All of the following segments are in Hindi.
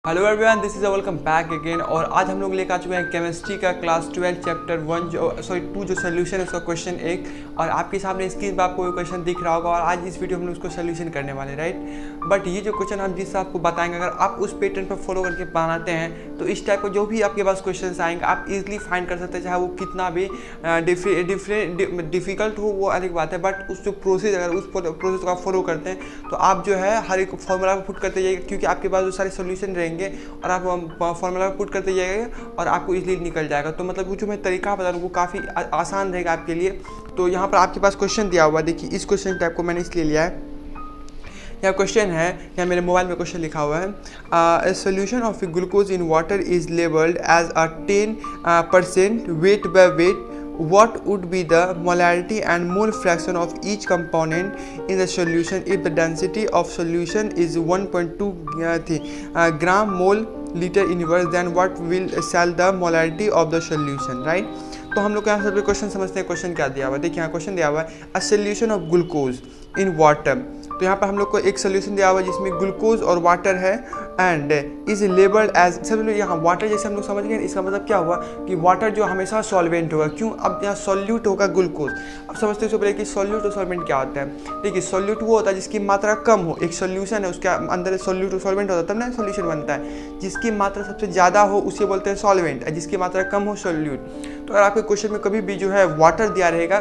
Hello everyone, this is welcome back again. और आज हम लोग लेकर आ चुके हैं केमिस्ट्री का क्लास 12 चैप्टर 1 2 जो सोल्यूशन है उसका क्वेश्चन 1। और आपके सामने स्क्रीन पर आपको वो क्वेश्चन दिख रहा होगा और आज इस वीडियो में हम लोग उसको सोल्यूशन करने वाले, राइट। बट ये जो क्वेश्चन हम जिससे आपको बताएंगे, अगर आप उस पैटर्न पर फॉलो करके बनाते हैं तो इस टाइप का जो भी आपके पास क्वेश्चन आएंगे आप इजीली फाइंड कर सकते हैं, चाहे वो कितना भी डिफिकल्ट हो, वो अलग बात है। बट उस जो प्रोसेस, अगर उस प्रोसेस को आप फॉलो करते हैं तो आप जो है हर एक फॉर्मूला को पुट करते जाइएगा, क्योंकि आपके पास जो सारे सोल्यूशन रहेंगे और आप फॉर्मूला पुट करते जाइएगा और आपको इजीली निकल जाएगा। तो मतलब वो जो मैं तरीका बता रहा हूँ वो काफ़ी आसान रहेगा आपके लिए। तो यहाँ पर आपके पास क्वेश्चन दिया हुआ है, देखिए इस क्वेश्चन टाइप को मैंने इसलिए लिया है। यह क्वेश्चन है, यहाँ मेरे मोबाइल में क्वेश्चन लिखा हुआ है, a solution of glucose in water is labelled as a 10% weight by weight. What would be the molarity and mole fraction of each component in the solution if the density of solution is 1.2 gram mole liter inverse? Then what will sell the molarity of the solution, right? तो हम लोग यहाँ से क्वेश्चन समझते हैं। क्वेश्चन क्या दिया हुआ है, देखिए यहाँ क्वेश्चन दिया हुआ है, a solution of glucose in water. तो यहाँ पर हम लोग को एक सोल्यूशन दिया हुआ है जिसमें ग्लूकोज और वाटर है एंड इज लेबल्ड एज, सब लोग यहाँ वाटर जैसे हम लोग समझ गए। इसका मतलब क्या हुआ कि वाटर जो हमेशा सॉल्वेंट होगा, क्यों? अब यहाँ सॉल्यूट होगा ग्लूकोज। अब समझते हो पहले कि सॉल्यूट और सॉल्वेंट क्या होता है। देखिए सॉल्यूट वो होता है जिसकी मात्रा कम हो, एक सॉल्यूशन है उसके अंदर सॉल्यूट और सॉल्वेंट होता है तब ना सॉल्यूशन बनता है। जिसकी मात्रा सबसे ज़्यादा हो उसे बोलते हैं सॉल्वेंट, जिसकी मात्रा कम हो सॉल्यूट। तो अगर आपके क्वेश्चन में कभी भी जो है वाटर दिया रहेगा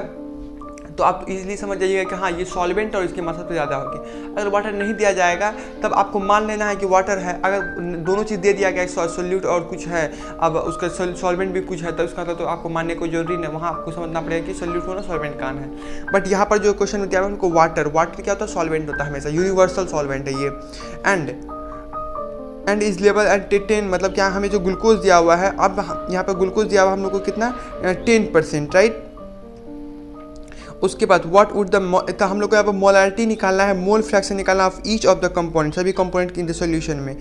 तो आप इजीली समझ जाइएगा कि हाँ ये सॉल्वेंट और इसकी मात्रा सबसे ज़्यादा होगी। अगर वाटर नहीं दिया जाएगा तब आपको मान लेना है कि वाटर है। अगर दोनों चीज़ दे दिया गया, सॉल्यूट और कुछ है, अब उसका सॉल्वेंट भी कुछ है, तो उसका तो आपको मानने को जरूरी नहीं, वहाँ आपको समझना पड़ेगा कि सॉल्यूट होना सॉल्वेंट कौन है। बट यहाँ पर जो क्वेश्चन में दिया है उनको वाटर क्या होता है, सॉल्वेंट होता है, हमेशा यूनिवर्सल सॉल्वेंट है ये। एंड इज लेवल एट 10, मतलब क्या हमें जो ग्लूकोज दिया हुआ है, अब यहाँ पर ग्लूकोज दिया हुआ हम लोग को कितना 10%, राइट। उसके बाद व्हाट वुड द, तो हम लोग को यहाँ पर मोलारिटी निकालना है, मोल फ्रैक्शन निकालना of each of the component, सभी कंपोनेंट इन द सॉल्यूशन में।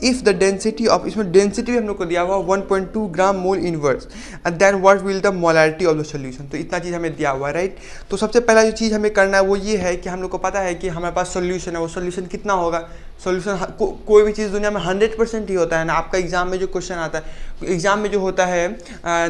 इफ़ द डेंसिटी ऑफ, इसमें डेंसिटी भी हम लोग को दिया हुआ 1.2 gram mole inverse, and then what will the molarity of the solution. तो इतना चीज़ हमें दिया हुआ है, राइट। तो सबसे पहला जो चीज़ हमें करना है वो ये है कि हम लोग को पता है कि हमारे पास सॉल्यूशन है, वो सॉल्यूशन कितना होगा। सॉल्यूशन कोई भी चीज़ दुनिया में 100% ही होता है ना। आपका एग्जाम में जो क्वेश्चन आता है, एग्जाम में जो होता है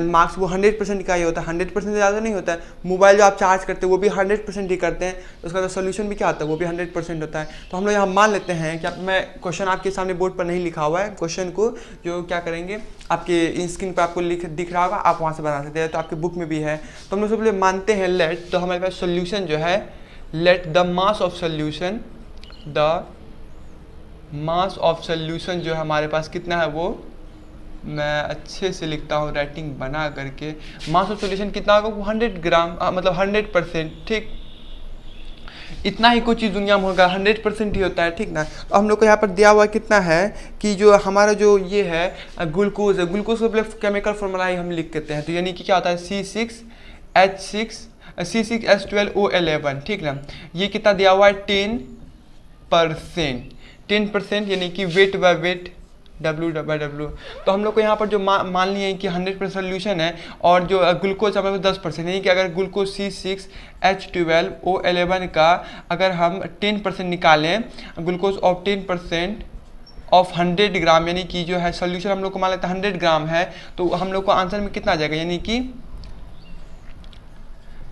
मार्क्स, वो 100% का ही होता है, 100% से ज़्यादा नहीं होता है। मोबाइल जो आप चार्ज करते हैं वो भी 100% ही करते हैं, उसका तो सोल्यूशन भी क्या आता है, वो भी 100% होता है। तो हम लोग यहाँ मान लेते हैं कि मैं क्वेश्चन आपके सामने बोर्ड पर नहीं लिखा हुआ है, क्वेश्चन को जो क्या करेंगे आपके स्क्रीन पर आपको दिख रहा होगा, आप वहाँ से बना सकते हैं, तो आपके बुक में भी है। तो हम लोग सबसे मानते हैं लेट, तो हमारे पास सोल्यूशन जो है, let the mass of solution, the mass of solution जो हमारे पास कितना है, वो मैं अच्छे से लिखता हूँ राइटिंग बना करके। मास ऑफ सोल्यूशन कितना होगा, वो 100 ग्राम, मतलब 100%, ठीक। इतना ही कोई चीज़ दुनिया में होगा, 100% ही होता है, ठीक ना। तो हम लोग को यहाँ पर दिया हुआ कितना है कि जो हमारा जो ये है ग्लूकोज है, ग्लूकोज को केमिकल फॉर्मूला ही हम लिख देते हैं। तो यानी कि क्या होता है C6H12O11, ठीक ना। ये कितना दिया हुआ है 10%, यानी कि वेट बाय वेट W/W। तो हम लोग को यहाँ पर जो मान लिए कि 100% सोल्यूशन है और जो ग्लूकोज हमारे 10%, यानी कि अगर ग्लूकोज C6H12O11 का अगर हम 10% निकालें, ग्लूकोज ऑफ 10% ऑफ 100 ग्राम, यानी कि जो है सोल्यूशन हम लोग को मान लेते हैं 100 ग्राम है, तो हम लोग को आंसर में कितना आ जाएगा, यानी कि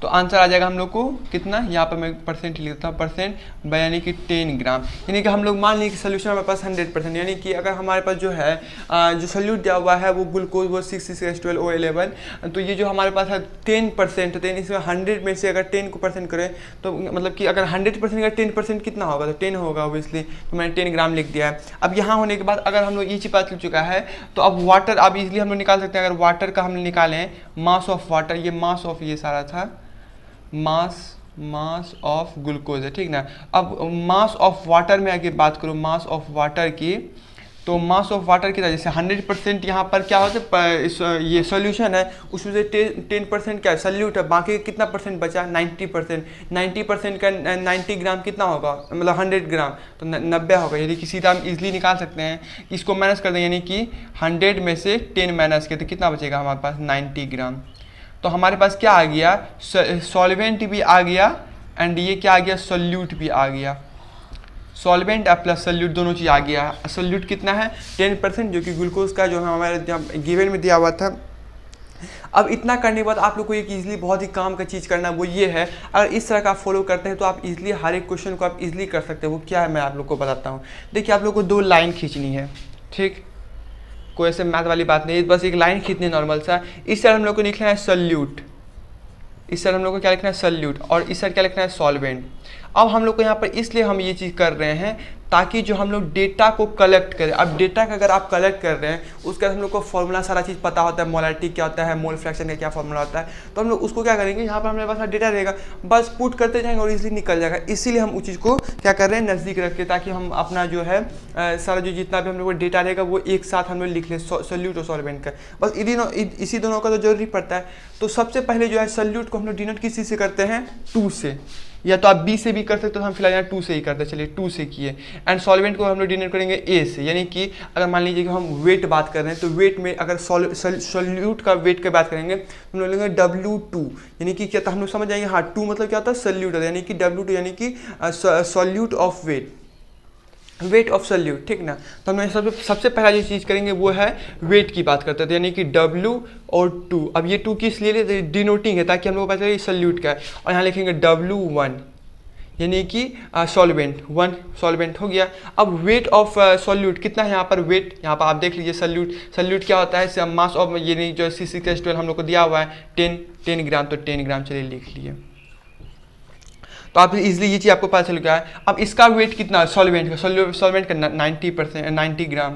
तो आंसर आ जाएगा हम लोग को कितना, यहाँ पर मैं परसेंट लिखता हूँ, परसेंट यानी कि 10 ग्राम। यानी कि हम लोग मान लिए कि सोल्यूशन हमारे पास 100%, यानी कि अगर हमारे पास जो है जो सोल्यूट दिया हुआ है वो ग्लूकोज, वो 6H12O11, तो ये जो हमारे पास है 10%, तो इसमें 100 में से अगर 10 को परसेंट करें तो मतलब कि अगर 100% का 10% कितना होगा, तो 10 होगा ऑब्वियसली। तो मैंने 10 ग्राम लिख दिया है। अब यहाँ होने के बाद अगर हम लोग ये चीज़ पता चल चुका है तो अब वाटर, अब इजली हम लोग निकाल सकते हैं। अगर वाटर का हम निकालें मास ऑफ वाटर, ये मास ऑफ ये सारा था मास ऑफ ग्लूकोज है, ठीक ना। अब मास ऑफ वाटर में आगे बात करूँ, मास ऑफ वाटर की, तो मास ऑफ वाटर की जैसे 100% यहाँ पर क्या होता है, ये सॉल्यूशन है, उसमें से 10% क्या है, सॉल्यूट है, बाकी कितना परसेंट बचा, 90%। 90% का 90 ग्राम कितना होगा, मतलब 100 ग्राम, तो 90 होगा। यानी कि सीधा हम इजीली निकाल सकते हैं, इसको माइनस कर दें, यानी कि 100 में से 10 माइनस किया तो कितना बचेगा हमारे पास, 90 ग्राम। तो हमारे पास क्या आ गया, सॉल्वेंट भी आ गया एंड ये क्या आ गया, सोल्यूट भी आ गया। सॉल्वेंट प्लस सल्यूट दोनों चीज़ आ गया। सल्यूट कितना है 10%, जो कि ग्लूकोज का जो हमारे गिवन में दिया हुआ था। अब इतना करने के बाद आप लोग को एक इजीली बहुत ही काम का चीज़ करना है, वो ये है, अगर इस तरह का आप फॉलो करते हैं तो आप इजीली हर एक क्वेश्चन को आप इजीली कर सकते हैं। वो क्या है मैं आप लोग को बताता हूँ। देखिए आप लोग को 2 लाइन खींचनी है, ठीक, कोई ऐसे मैथ वाली बात नहीं है, बस एक लाइन खींचनी नॉर्मल सा। इस तरह हम लोग को लिखना है सल्यूट, इस तरह हम लोग को क्या लिखना है सल्यूट, और इस तरह क्या लिखना है सॉल्वेंट। अब हम लोग को यहाँ पर इसलिए हम ये चीज़ कर रहे हैं ताकि जो हम लोग डेटा को कलेक्ट करें। अब डेटा का अगर आप कलेक्ट कर रहे हैं उसका हम लोग को फॉर्मूला सारा चीज़ पता होता है, मोलारिटी क्या होता है, मोल फ्रैक्शन का क्या फॉर्मूला होता है, तो हम लोग उसको क्या करेंगे, यहाँ पर हमारे पास डेटा रहेगा, बस पुट करते जाएंगे और इजीली निकल जाएगा। इसीलिए हम उस चीज़ को क्या कर रहे हैं नज़दीक रख के, ताकि हम अपना जो है सारा जो जितना भी हम लोग को डेटा रहेगा वो एक साथ हम लोग लिख लें, सल्यूट और सॉल्वेंट का। बस इसी दोनों का तो जरूरी पड़ता है। तो सबसे पहले जो है सल्यूट को हम लोग डिनोट किस चीज़ से करते हैं, 2 से, या तो आप बी से भी कर सकते हो, तो हम फिलहाल यहाँ 2 से ही करते हैं, चलिए 2 से किए। एंड सॉल्वेंट को हम लोग डिनोट करेंगे ए से, यानी कि अगर मान लीजिए कि हम वेट बात कर रहे हैं तो वेट में अगर सॉल्यूट का वेट की बात करेंगे तो हम लोग लेंगे W2, यानी कि क्या, तो हम लोग समझ जाएंगे हाँ 2 मतलब क्या होता है सल्यूट, यानी कि W2 यानी कि solute of weight, weight of solute, ठीक ना। तो हम सबसे पहला जो चीज़ करेंगे वो है वेट की बात करते थे, यानी कि W और 2। अब ये 2 किस लिए डिनोटिंग है, ताकि हम लोग को पता चले सल्यूट का है, और यहाँ लिखेंगे W1 यानी कि सॉल्वेंट 1 सॉल्वेंट हो गया। अब वेट ऑफ सॉल्यूट कितना है यहाँ पर, वेट यहाँ पर आप देख लीजिए, सल्यूट क्या होता है, मास ऑफ यानी जो C6H12 हम लोग को दिया हुआ है 10 ग्राम, तो 10 ग्राम चलिए लिख लिए, तो आप इजीली ये चीज़ आपको पता चल गया है। अब इसका वेट कितना सॉल्वेंट का, सॉल्वेंट का 90 ग्राम,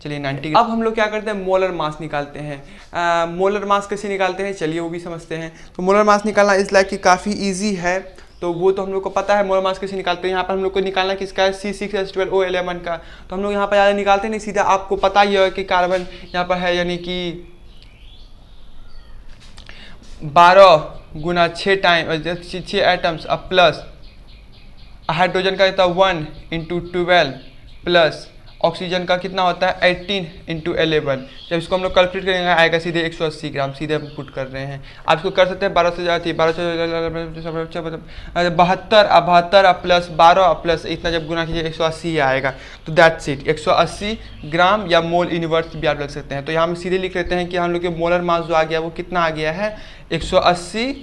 चलिए 90। अब हम लोग क्या करते हैं मोलर मास निकालते हैं। मोलर मास कैसे निकालते हैं चलिए वो भी समझते हैं। तो मोलर मास निकालना इस लाइक कि काफ़ी ईजी है, तो वो तो हम लोग को पता है मोलर मास कैसे निकालते हैं। यहाँ पर हम लोग को निकालना किसका है, C6H12O11 का। तो हम लोग यहाँ पर ज़्यादा निकालते नहीं, सीधा आपको पता ही है कि कार्बन यहाँ पर है, यानी कि 12 गुना 6 टाइम 6 एटम्स, अब प्लस हाइड्रोजन का कितना 1 × 12 प्लस ऑक्सीजन का कितना होता है 18 × 11। जब इसको हम लोग कैलकुलेट करेंगे आएगा सीधे 180 ग्राम, सीधे हम पुट कर रहे हैं। आप इसको कर सकते हैं 12 से ज़्यादा थी, 12 से 72 प्लस 12 प्लस इतना जब गुना कीजिए 180 आएगा। तो दैट्स इट, 180 ग्राम या मोल इनवर्स भी आप लग सकते हैं। तो यहाँ हम सीधे लिख लेते हैं कि हम लोग के मोलर मास जो आ गया वो कितना आ गया है 180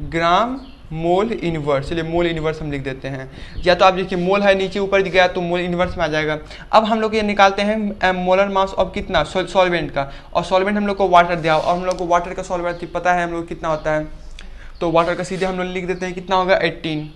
ग्राम मोल इनवर्स। चलिए मोल इनवर्स हम लिख देते हैं, या तो आप देखिए मोल है नीचे ऊपर गया तो मोल इनवर्स में आ जाएगा। अब हम लोग ये निकालते हैं मोलर मास ऑफ कितना सॉल्वेंट का, और सॉल्वेंट हम लोग को वाटर दिया, और हम लोग को वाटर का सॉल्वेंट पता है हम लोग कितना होता है, तो वाटर का सीधे हम लोग लिख देते हैं कितना होगा 18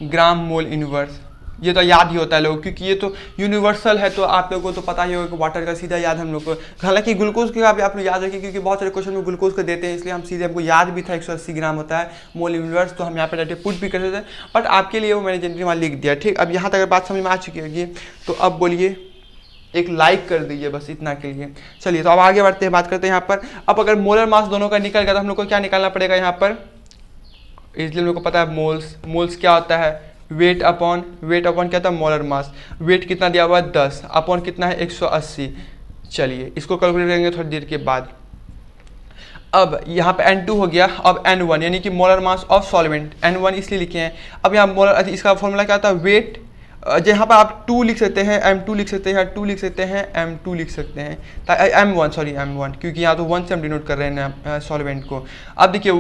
ग्राम मोल इनवर्स। ये तो याद ही होता है लोग, क्योंकि ये तो यूनिवर्सल है, तो आप लोगों को तो पता ही होगा कि वाटर का सीधा याद हम लोग को। हालांकि ग्लूकोज का भी आप लोग याद रखिए, क्योंकि बहुत सारे क्वेश्चन में ग्लूकोज का देते हैं, इसलिए हम सीधे हमको याद भी था 180 ग्राम होता है मोल इनवर्स, तो हम यहाँ पे डायरेक्ट पुट भी कर देते हैं, बट आपके लिए वो मैंने जनरली वहाँ लिख दिया। ठीक, अब यहाँ तक अगर बात समझ में आ चुकी होगी तो अब बोलिए एक लाइक कर दीजिए बस इतना के लिए। चलिए तो अब आगे बढ़ते हैं, बात करते हैं यहाँ पर। अब अगर मोलर मास दोनों का निकल गया तो हम लोग को क्या निकालना पड़ेगा यहाँ पर, इसलिए हम लोग को पता है मोल्स क्या होता है, वेट अपॉन क्या था मोलर मास। वेट कितना दिया हुआ है 10 अपॉन कितना है 180। चलिए इसको कैलकुलेट करेंगे थोड़ी देर के बाद। अब यहाँ पे N2 हो गया, अब N1 यानी कि molar mass of solvent, N1 इसलिए लिखे हैं। अब यहाँ मोलर, इसका फॉर्मूला क्या था वेट, यहाँ पर आप 2 लिख सकते हैं, M2 लिख सकते हैं, 2 लिख सकते हैं, M2 लिख सकते हैं, M1 क्योंकि यहाँ तो 1 से हम डिनोट कर रहे हैं ना सॉल्वेंट को। अब देखिए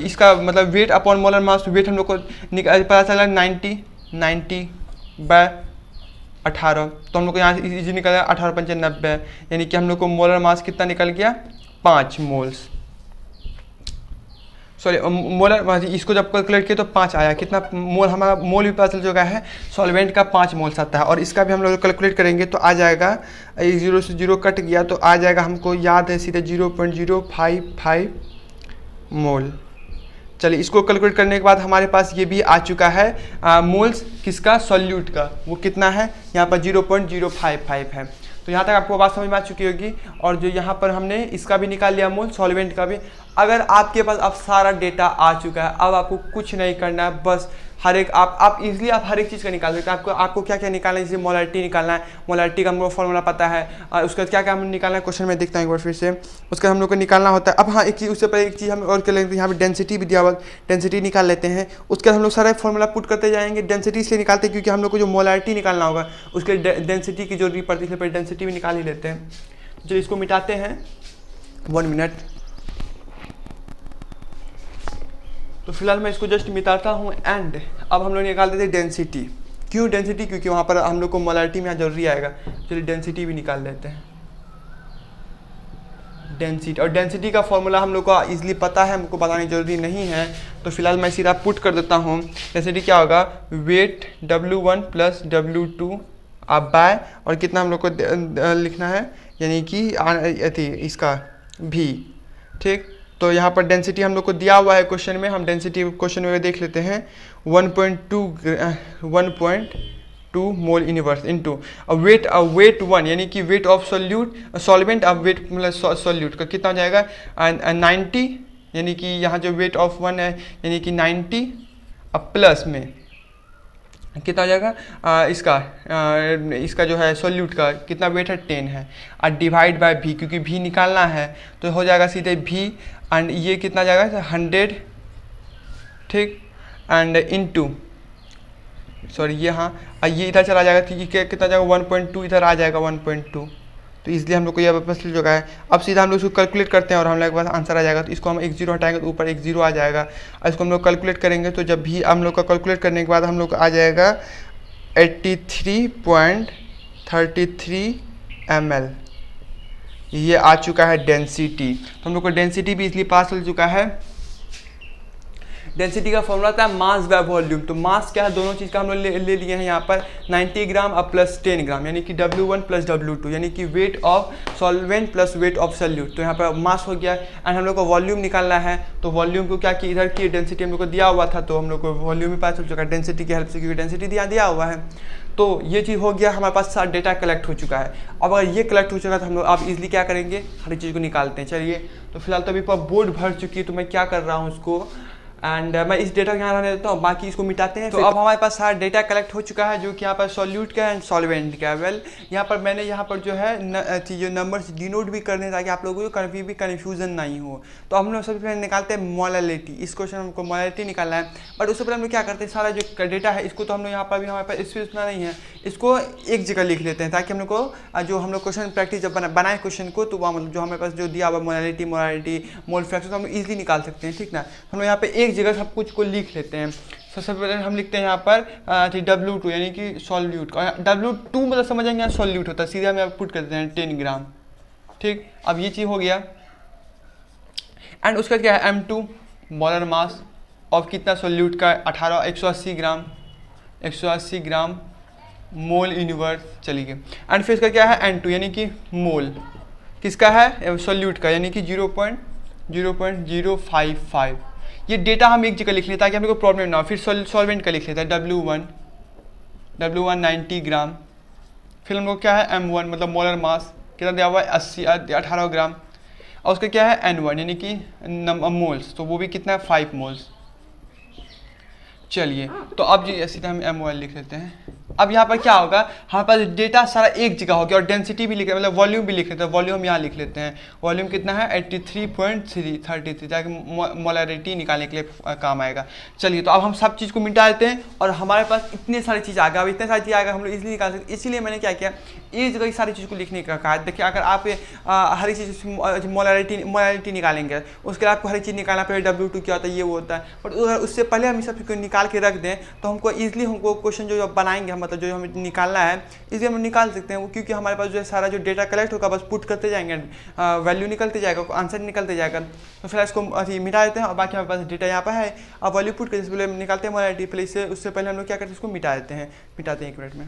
इसका मतलब weight upon molar mass, weight हम लोग को पता चला 90/18, तो हम लोग को यहाँ इजी निकल गया 18×5 यानी कि हम लोग को मोलर मास कितना निकल गया 5 मोल्स। सॉरी मोलर, इसको जब कैलकुलेट किया तो 5 आया, कितना मोल, हमारा मोल भी पता चल चुका है सॉल्वेंट का 5 मोल्स आता है। और इसका भी हम लोग कैलकुलेट करेंगे तो आ जाएगा, 0 से 0 कट गया तो आ जाएगा, हमको याद है सीधे 0.055 मोल। चलिए इसको कैलकुलेट करने के बाद हमारे पास ये भी आ चुका है मोल्स किसका सॉल्यूट का, वो कितना है यहाँ पर 0.055 है। तो यहाँ तक आपको बात समझ में आ चुकी होगी। और जो यहाँ पर हमने इसका भी निकाल लिया मोल, सॉल्वेंट का भी। अगर आपके पास अब सारा डेटा आ चुका है, अब आपको कुछ नहीं करना है, बस हर एक आप इजीली आप हर एक चीज़ का निकाल सकते हैं। आपको क्या क्या निकालना है, जैसे मोलारिटी निकालना है, मोलारिटी का हमको फॉर्मूला पता है, और उसका क्या क्या हम निकालना है क्वेश्चन में देखता हूँ एक बार फिर से। उसका हम लोग को निकालना होता है। अब हाँ, एक चीज़ उससे पहले एक चीज़ हम और कर लेंगे, यहाँ पे डेंसिटी भी दिया हुआ, डेंसिटी निकाल लेते हैं। उसके बाद हम लोग सारा फॉर्मूला पुट करते जाएंगे। डेंसिटी इसलिए निकालते हैं क्योंकि हम लोग को जो मोलारिटी निकालना होगा उसके डेंसिटी की जरूरत पड़ती है, इसलिए डेंसिटी भी निकाल ही लेते हैं। चलिए इसको मिटाते हैं, 1 मिनट। तो फिलहाल मैं इसको जस्ट मिटाता हूँ। एंड अब हम लोग निकाल देते हैं डेंसिटी। क्यों डेंसिटी? क्योंकि वहाँ पर हम लोग को मोलारिटी में यहाँ जरूरी आएगा। चलिए डेंसिटी भी निकाल लेते हैं, डेंसिटी। और डेंसिटी का फॉर्मूला हम लोग को इजीली पता है, हमको बताने जरूरी नहीं है। तो फिलहाल मैं सीधा पुट कर देता हूँ। डेंसिटी क्या होगा, वेट W1 प्लस W2 आप बाय, और कितना हम लोग को लिखना है, यानी कि इसका भी, ठीक। तो यहाँ पर डेंसिटी हम लोग को दिया हुआ है क्वेश्चन में, हम डेंसिटी क्वेश्चन में देख लेते हैं। 1.2 मोल इनवर्स इनटू वेट 1, यानी कि वेट ऑफ सॉल्वेंट। अब वेट मतलब सॉल्यूट का कितना हो जाएगा, 90, यानी कि यहाँ जो वेट ऑफ 1 है यानी कि 90, अब प्लस में कितना हो जाएगा इसका जो है सॉल्यूट का कितना वेट है, 10 है, और डिवाइड बाय भी, क्योंकि भी निकालना है तो हो जाएगा सीधे भी, एंड ये कितना जाएगा 100, ठीक, एंड इनटू सॉरी ये हाँ, ये इधर चला जाएगा, क्योंकि कितना जाएगा 1.2, इधर आ जाएगा 1.2। तो इसलिए हम लोग को यह बस मिल चुका है। अब सीधा हम लोग इसको कैलकुलेट करते हैं और हम लोग के पास आंसर आ जाएगा। तो इसको हम एक जीरो हटाएंगे तो ऊपर एक जीरो आ जाएगा, और इसको हम लोग कैलकुलेट करेंगे। तो जब भी हम लोग का कैलकुलेट करने के बाद हम लोग आ जाएगा 83.33 ml, ये आ चुका है डेंसिटी। तो हम लोग को डेंसिटी भी इसलिए पास चल चुका है। डेंसिटी का फॉर्मूला था मास बाय वॉल्यूम। तो मास क्या है, दोनों चीज़ का हम लोग ले लिए हैं यहाँ पर 90 ग्राम और प्लस 10 ग्राम, यानी कि W1 प्लस W2, यानी कि weight of solvent plus weight of solute. तो यहाँ पर मास हो गया। एंड हम लोग को वॉल्यूम निकालना है। तो वॉल्यूम को क्या कि इधर की डेंसिटी हम लोग को दिया हुआ था, तो हम लोग को वॉल्यूम भी पता चल चुका है डेंसिटी की हेल्प से, क्योंकि डेंसिटी दिया हुआ है। तो ये चीज़ हो गया, हमारे पास सारा डेटा कलेक्ट हो चुका है। अब अगर ये कलेक्ट हो चुका है तो हम लोग आप इजीली क्या करेंगे, हर चीज़ को निकालते हैं। चलिए, तो फिलहाल तो अभी पर बोर्ड भर चुकी है, तो मैं क्या कर रहा हूँ उसको, एंड मैं इस डेटा को यहाँ रहने देता हूँ, बाकी इसको मिटाते हैं। तो अब हमारे पास सारा डेटा कलेक्ट हो चुका है, जो कि यहाँ पर सॉल्यूट का एंड सॉल्वेंट का। वेल, यहाँ पर मैंने यहाँ पर जो है जो नंबर्स डिनोट भी करने, ताकि आप लोगों को कभी भी कन्फ्यूजन नहीं हो। तो हम लोग सबसे पहले निकालते हैं मोलारिटी। इस क्वेश्चन में हमको मोलारिटी निकालना है, बट उससे पहले हम लोग क्या करते हैं, सारा जो डेटा है इसको तो हम लोग यहाँ पर भी हमारे पास स्पेस उतना नहीं है, इसको एक जगह लिख लेते हैं, ताकि हम लोग को जो हम लोग क्वेश्चन प्रैक्टिस जब बनाए क्वेश्चन को, तो वहाँ मतलब जो हमारे पास जो दिया हुआ मोलारिटी मोल फ्रैक्शन, तो हम ईजिली निकाल सकते हैं, ठीक ना। हम लोग यहाँ पे एक जगह सब कुछ को लिख लेते हैं। सबसे पहले हम लिखते हैं यहाँ पर W2, यानी कि सॉल्यूट। W2 मतलब समझेंगे यहाँ सॉल्यूट होता है, सीधे हम यहाँ पुट करते हैं 10 ग्राम, ठीक। अब ये चीज़ हो गया। एंड उसका क्या है, M2 मोलर मास ऑफ कितना सॉल्यूट का, 180 ग्राम मोल यूनिवर्स, चलिए। एंड फिर इसका क्या है, N2, यानी कि मोल किसका है, सॉल्यूट का, यानी कि 0.055। ये डेटा हम एक जगह लिख लेते हैं ताकि हम लोग को प्रॉब्लम ना हो। फिर सॉल्वेंट का लिख लेते हैं W1 90 ग्राम। फिर हम लोग क्या है, M1 मतलब मोलर मास कितना दिया हुआ है, 18 ग्राम। और उसका क्या है, N1 यानी कि मोल्स, तो वो भी कितना है, 5 मोल्स। चलिए, तो अब जी सीधा हम M1 लिख लेते हैं। अब यहाँ पर क्या होगा, हमारे पास डेटा सारा एक जगह हो गया, और डेंसिटी भी लिख मतलब वॉल्यूम भी लिख लेते हैं। वॉल्यूम यहाँ लिख लेते हैं, वॉल्यूम कितना है 83.33, ताकि मोलारिटी निकालने के लिए काम आएगा। चलिए, तो अब हम सब चीज़ को मिटा देते हैं, और हमारे पास इतने सारी चीज़ आ गया। अब इतने सारी चीज़ आ गया, हम लोग इजीली निकाल सकते। इसीलिए मैंने क्या किया, एक जगह सारी चीज़ को लिखने का कहा। देखिए, अगर आप हर चीज़ मोलारिटी निकालेंगे, उसके बाद आपको हर चीज़ निकालना पड़ेगा, W2 क्या होता है, ये वो होता है। बट उससे पहले हम इस सब को निकाल के रख दें, तो हमको ईजिली हमको क्वेश्चन जो बनाएंगे, मतलब जो हमें निकालना है, इसलिए हम निकाल सकते हैं वो, क्योंकि हमारे पास जो है सारा जो डेटा कलेक्ट होगा, बस पुट करते जाएंगे, वैल्यू निकलते जाएगा, आंसर निकलते जाएगा। तो फिर इसको मिटा देते हैं, और बाकी हमारे पास डेटा यहाँ पर है। अब वैल्यू पुट करते पहले निकालते हैं मोलारिटी, पहले उससे पहले हम लोग क्या करते हैं, इसको मिटाते हैं 1 मिनट में।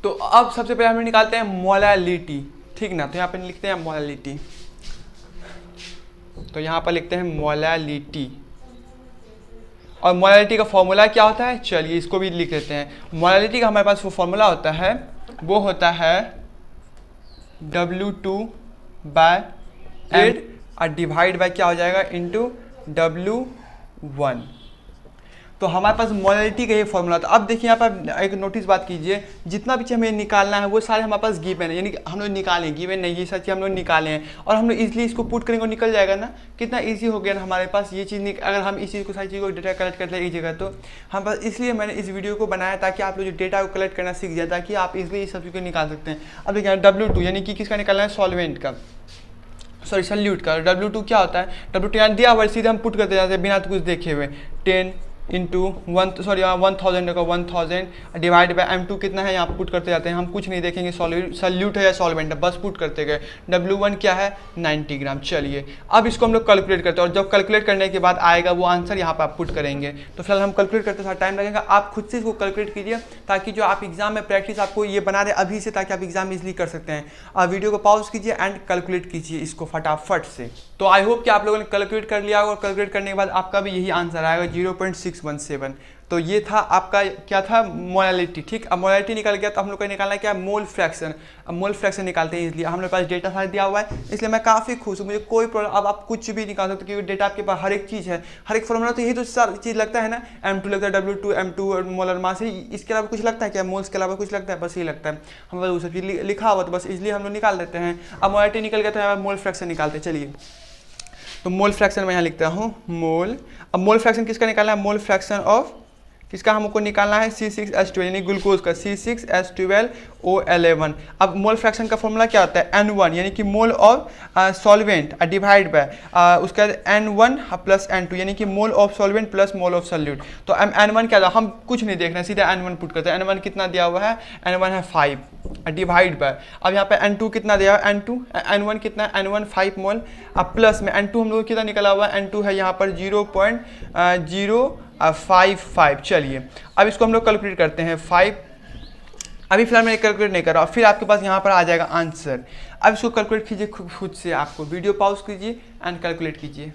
तो अब सबसे पहले हम निकालते हैं मोलैलिटी, ठीक ना। तो यहाँ पे लिखते हैं मोलैलिटी, तो यहाँ पर लिखते हैं मोलैलिटी। और मोलैलिटी का फॉर्मूला क्या होता है, चलिए इसको भी लिख लेते हैं। मोलैलिटी का हमारे पास वो फॉर्मूला होता है, वो होता है W2/8 और डिवाइड बाय क्या हो जाएगा, इंटू W1। तो हमारे पास मोलैलिटी का ये फॉर्मूला था। अब देखिए यहाँ पर एक नोटिस बात कीजिए, जितना भी हमें निकालना है वो सारे हमारे पास गिवन है, यानी कि हम लोग निकालें, गिवन नहीं, ये सच हम लोग निकाले हैं और हम लोग इजीली इसको पुट करेंगे और निकल जाएगा ना। कितना इजी हो गया ना हमारे पास ये चीज़। अगर हम इस चीज़ को, सारी चीज़ को डेटा कलेक्ट करते हैं एक जगह, तो हम पास, इसलिए मैंने इस वीडियो को बनाया ताकि आप लोग जो डेटा को कलेक्ट करना सीख जाए, ताकि आप इजीली इस सब चीज़ को निकाल सकते हैं। अब देखिए W2 यानी कि किसका निकालना है, सॉल्वेंट का, सॉरी सल्यूट का। W2 क्या होता है, W2 यहाँ दिया हुआ, सीधे हम पुट करते जाते हैं बिना तो कुछ देखे हुए। 10 इंटू 1000 का 1000 डिवाइड बाय M2 कितना है, यहाँ पुट करते जाते हैं, हम कुछ नहीं देखेंगे सल्यूट है या सॉल्वेंट है, बस पुट करते गए। W1 क्या है, 90 ग्राम। चलिए अब इसको हम लोग कैलकुलेट करते हैं और जब कैलकुलेट करने के बाद आएगा वो आंसर यहाँ पर आप पुट करेंगे। तो फिलहाल हम कैलकुलेट करते थोड़ा टाइम लगेगा, आप खुद से इसको कैलकुलेट कीजिए ताकि जो आप एग्जाम में प्रैक्टिस आपको ये बना रहे अभी से, ताकि आप एग्जाम इजिली कर सकते हैं। आप वीडियो को पॉज कीजिए एंड कैलकुलेट कीजिए इसको फटाफट से। तो आई होप कि आप लोगों ने कैलकुलेट कर लिया और कैलकुलेट करने के बाद आपका भी यही आंसर आएगा 0.617। तो ये था आपका क्या था, मोलैलिटी, ठीक। अब मोलैलिटी निकल गया तो हम लोग को निकालना है क्या, मोल फ्रैक्शन। अब मोल फ्रैक्शन निकालते हैं, इसलिए हम लोग पास डेटा सारा दिया हुआ है, इसलिए मैं काफ़ी खुश हूँ, मुझे कोई प्रॉब्लम। अब आप कुछ भी निकाल सकते हो क्योंकि डेटा आपके पास हर एक चीज़ है, हर एक फॉर्मूला। तो यही तो सारी चीज़ लगता है ना, M2 लगता है, W2 M2 मोलर मास है, इसके अलावा कुछ लगता है क्या, मोल्स के अलावा कुछ लगता है, बस यही लगता है। हम बस वो सब चीज़ लिखा हुआ तो बस इसलिए हम लोग निकाल देते हैं। अब मोलैलिटी निकल गया तो यहाँ मोल फ्रैक्शन निकालते हैं। चलिए तो मोल फ्रैक्शन मैं यहाँ लिखता हूँ मोल। अब मोल फ्रैक्शन किसका निकालना है, मोल फ्रैक्शन ऑफ किसका हमको निकालना है, C6H12 यानी ग्लूकोज का, C6H12O11। अब मोल फ्रैक्शन का फॉर्मूला क्या होता है, N1 यानी कि mole of solvent divide by उसके बाद N1 प्लस N2 यानी कि mole of solvent plus mole of solute. तो N1 क्या था, हम कुछ नहीं देखना, सीधा N1 पुट करते हैं। N1 कितना दिया हुआ है, N1 है 5 डिवाइड बाय, अब यहाँ पे N2 कितना दिया है, N1 कितना है, N1 5 मोल। अब प्लस में N2 हम लोग कितना निकला हुआ है, N2 है यहाँ पर 0.055। चलिए अब इसको हम लोग कैलकुलेट करते हैं। 5 अभी फिलहाल मैं कैलकुलेट नहीं कर रहा, फिर आपके पास यहाँ पर आ जाएगा आंसर। अब इसको कैलकुलेट कीजिए खुद से, आपको वीडियो पॉज कीजिए एंड कैलकुलेट कीजिए।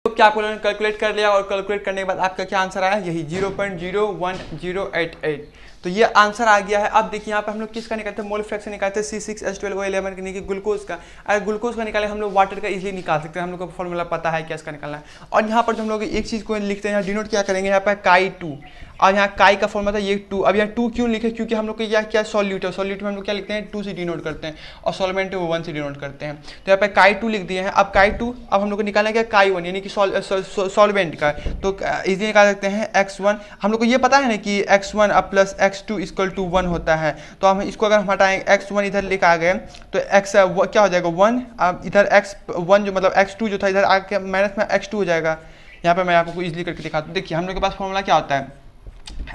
तो क्या आप लोगों ने कैलकुलेट कर लिया और कैलकुलेट करने के बाद आपका क्या आंसर आया, यही 0.01088। तो ये आंसर आ गया है। अब देखिए यहाँ पे हम लोग किसका निकालते हैं, मोल फ्रैक्शन निकालते हैं C6H12O11 के ग्लूकोज का। अगर ग्लूकोज का निकाले हम लोग वाटर का इजीली निकाल सकते हैं, हम लोग को फॉर्मूला पता है क्या इसका निकालना है। और यहाँ पर जो हम लोग एक चीज़ को लिखते हैं, यहाँ डिनोट क्या करेंगे, यहाँ पर Chi2 और यहाँ काई का फॉर्मूला था ये 2। अब यहाँ 2 क्यों लिखे, क्योंकि हम लोग को यह क्या सॉल्यूट है, सॉल्यूट में हम लोग क्या लिखते हैं, 2 से डिनोट करते हैं और सॉल्वेंट है वो 1 से डिनोट करते हैं। तो यहाँ पे Chi2 लिख दिए हैं। अब Chi2 अब हम लोग को निकालना है क्या, Chi1 यानी कि सॉल्वेंट का। तो इजीली निकाल सकते हैं X1। हम लोग को ये पता है ना कि X1 अब प्लस X2 इक्वल टू 1 होता है। तो हम इसको अगर हम हटाएं, X1 इधर लेकर आ गए तो X क्या हो जाएगा 1। अब इधर X1 जो मतलब X2 जो था इधर आके माइनस में X2 हो जाएगा। यहाँ पे मैं आपको इजीली करके दिखाता हूँ। देखिए हम लोग के पास फॉर्मूला क्या होता है,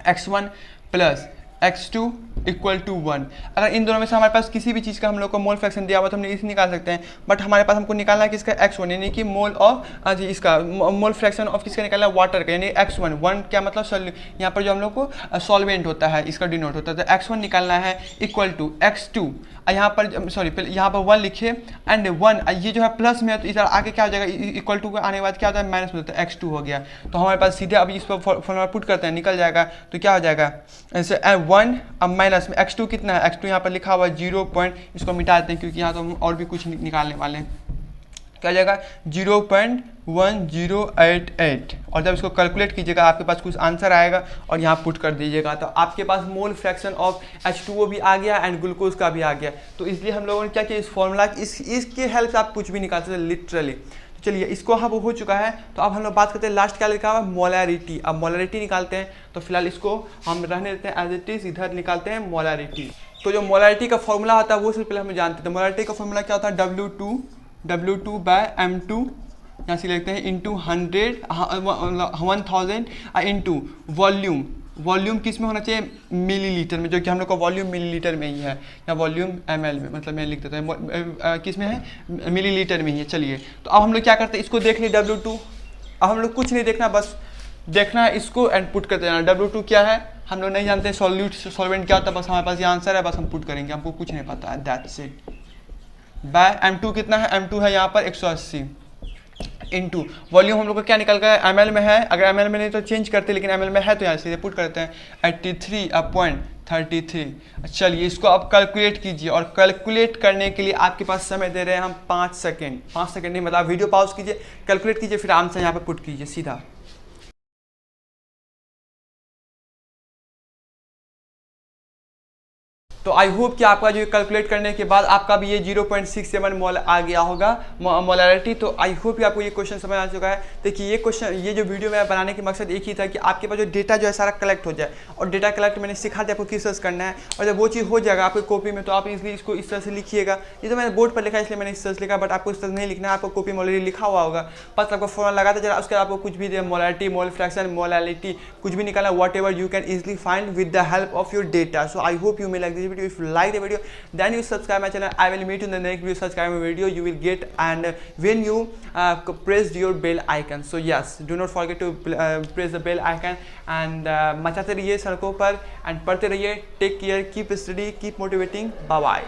X1 plus X2 equal to 1। अगर इन दोनों में से हमारे पास किसी भी चीज़ का हम लोग को मोल फ्रैक्शन दिया हुआ तो हम इसे निकाल सकते हैं। बट हमारे पास हमको निकालना है किसका, X1 यानी कि मोल ऑफ इसका मोल फ्रैक्शन ऑफ किसका निकालना है, वाटर का, यानी X1 1 क्या मतलब यहाँ पर जो हम लोग को सॉल्वेंट होता है इसका डिनोट होता है। तो X1 निकालना है इक्वल टू X2, यहाँ पर सॉरी यहाँ पर 1 लिखिए एंड 1 ये जो है प्लस में है तो इधर आगे क्या हो जाएगा, इक्वल टू आने के बाद क्या होता है माइनस में होता है, X2 हो गया। तो हमारे पास सीधे अभी इस पर फॉर्मूला पुट करते हैं, निकल जाएगा। तो क्या हो जाएगा ऐसे 1 अब माइनस में X2 कितना है, X2 यहाँ पर लिखा हुआ है 0 पॉइंट, इसको मिटा देते हैं क्योंकि यहाँ तो हम और भी कुछ निकालने वाले हैं। क्या हो जाएगा 0.1088। और जब इसको कैलकुलेट कीजिएगा आपके पास कुछ आंसर आएगा और यहाँ पुट कर दीजिएगा। तो आपके पास मोल फ्रैक्शन ऑफ H2O भी आ गया एंड ग्लूकोज का भी आ गया। तो इसलिए हम लोगों ने क्या किया, इस फॉर्मूला इसके हेल्प से आप कुछ भी निकाल सकते हैं लिटरली। चलिए इसको अब हो चुका है। तो अब हम लोग बात करते हैं लास्ट क्या लिखा हुआ है, मोलैरिटी। अब मोलैरिटी निकालते हैं। तो फिलहाल इसको हम रहने देते हैं एज इट इज, इधर निकालते हैं मोलैरिटी। तो जो मोलैरिटी का फॉर्मूला होता है वो सबसे पहले हम जानते हैं। मोलैरिटी का फॉर्मूला क्या होता है, W2/M2 यहाँ से लिखते हैं इंटू 1000 इंटू वॉल्यूम किस में होना चाहिए, मिलीलीटर में, जो कि हम लोग का वॉल्यूम मिलीलीटर में ही है, या वॉल्यूम ml में, मतलब मैं लिख देता हूँ किस में है, मिलीलीटर में ही है। चलिए तो अब हम लोग क्या करते हैं, इसको देख लिए W2। अब हम लोग कुछ नहीं देखना, बस देखना है इसको एंड पुट करते जाना। W2 क्या है हम लोग नहीं जानते, सॉल्वेंट क्या होता है, बस हमारे पास ये आंसर है, बस हम पुट करेंगे, हमको कुछ नहीं पता है, दैट्स इट। बाय M2 कितना है, M2 है यहाँ पर 180 इंटू वॉल्यूम हम लोग का क्या निकल गया ml में है, अगर ml में नहीं तो चेंज करते, लेकिन ml में है तो यहाँ सीधे पुट करते हैं 83.33। चलिए इसको आप कैलकुलेट कीजिए, और कैलकुलेट करने के लिए आपके पास समय दे रहे हैं हम 5 सेकेंड। 5 सेकेंड नहीं मतलब वीडियो पॉज कीजिए, कैलकुलेट कीजिए, फिर आराम से यहाँ पर पुट कीजिए सीधा। तो आई होप कि आपका जो कैलकुलेट करने के बाद आपका भी ये 0.67 मोल आ गया होगा मोलैरिटी। तो आई होप कि आपको ये क्वेश्चन समझ आ चुका है। देखिए ये क्वेश्चन, ये जो वीडियो मैं बनाने के मकसद एक ही था कि आपके पास जो डेटा जो है सारा कलेक्ट हो जाए, और डेटा कलेक्ट मैंने सिखा दिया आपको किस तरह से करना है, और जब वो चीज़ हो जाएगा आपकी कॉपी में तो आप इसलिए इसको इस तरह से लिखिएगा। ये तो मैंने बोर्ड पर लिखा इसलिए मैंने इस तरह से लिखा, बट आपको इस तरह नहीं लिखना है, आपको कॉपी में ऑलरेडी लिखा हुआ होगा, बस आपको फॉर्मूला लगाते जरा, उसके बाद आपको कुछ भी मोलैरिटी, मोल फ्रैक्शन, मोलैलिटी कुछ भी निकालना, what ever you can easily find with the help of your data. So I hope you may like this video. If you like the video, then you subscribe my channel. I will meet you in the next video. Subscribe my video you will get, and when you press your bell icon, so yes, do not forget to press the bell icon, and मचाते रहिए सड़कों पर and पढ़ते रहिए। Take care, keep study, keep motivating. Bye bye.